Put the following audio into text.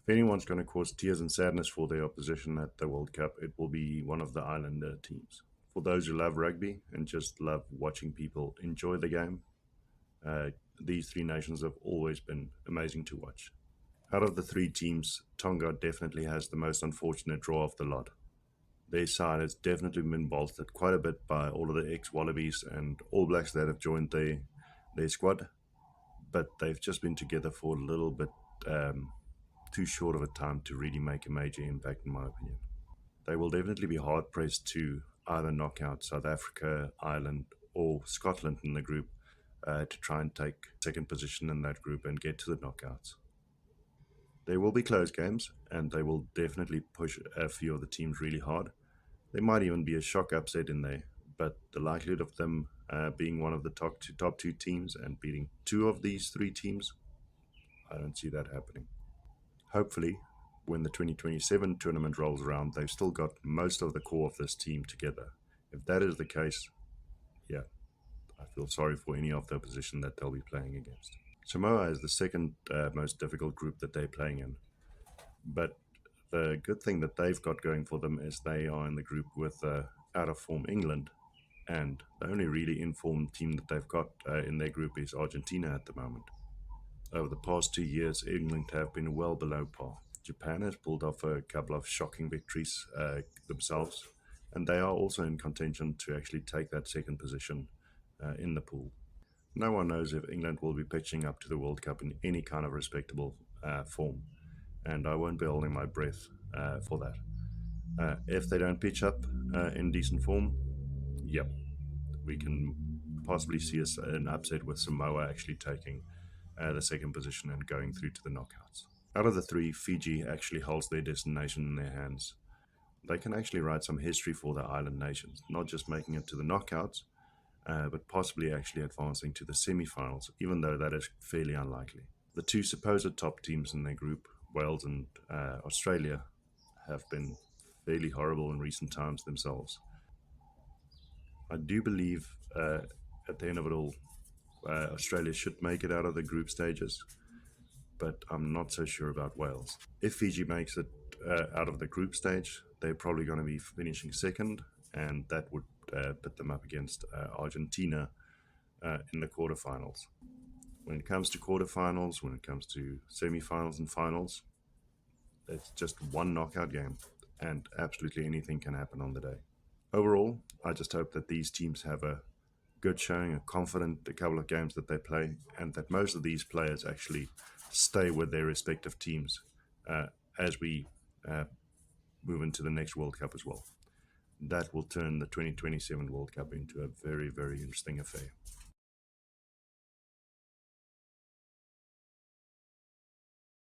If anyone's going to cause tears and sadness for their opposition at the World Cup, it will be one of the Islander teams. For those who love rugby and just love watching people enjoy the game, uh, these three nations have always been amazing to watch. Out of the three teams, Tonga definitely has the most unfortunate draw of the lot. Their side has definitely been bolstered quite a bit by all of the ex-Wallabies and All Blacks that have joined their squad, but they've just been together for a little bit too short of a time to really make a major impact, in my opinion. They will definitely be hard pressed to either knock out South Africa, Ireland, or Scotland in the group to try and take second position in that group and get to the knockouts. There will be close games, and they will definitely push a few of the teams really hard. There might even be a shock upset in there, but the likelihood of them being one of the top two teams and beating two of these three teams, I don't see that happening. Hopefully, when the 2027 tournament rolls around, they've still got most of the core of this team together. If that is the case, yeah, I feel sorry for any of the opposition that they'll be playing against. Samoa is the second most difficult group that they're playing in, but the good thing that they've got going for them is they are in the group with out of form England, and the only really informed team that they've got in their group is Argentina at the moment. Over the past 2 years, England have been well below par. Japan has pulled off a couple of shocking victories themselves, and they are also in contention to actually take that second position in the pool. No one knows if England will be pitching up to the World Cup in any kind of respectable form, and I won't be holding my breath for that. If they don't pitch up in decent form, yep, we can possibly see an upset with Samoa actually taking the second position and going through to the knockouts. Out of the three, Fiji actually holds their destination in their hands. They can actually write some history for the island nations, not just making it to the knockouts, but possibly actually advancing to the semi-finals, even though that is fairly unlikely. The two supposed top teams in their group, Wales and Australia, have been fairly horrible in recent times themselves. I do believe at the end of it all, Australia should make it out of the group stages, but I'm not so sure about Wales. If Fiji makes it out of the group stage, they're probably going to be finishing second, and that would put them up against Argentina in the quarterfinals. When it comes to quarterfinals, when it comes to semifinals and finals, it's just one knockout game, and absolutely anything can happen on the day. Overall, I just hope that these teams have a good showing, a confident a couple of games that they play, and that most of these players actually stay with their respective teams as we uh, move into the next World Cup as well. That will turn the 2027 World Cup into a very, very interesting affair.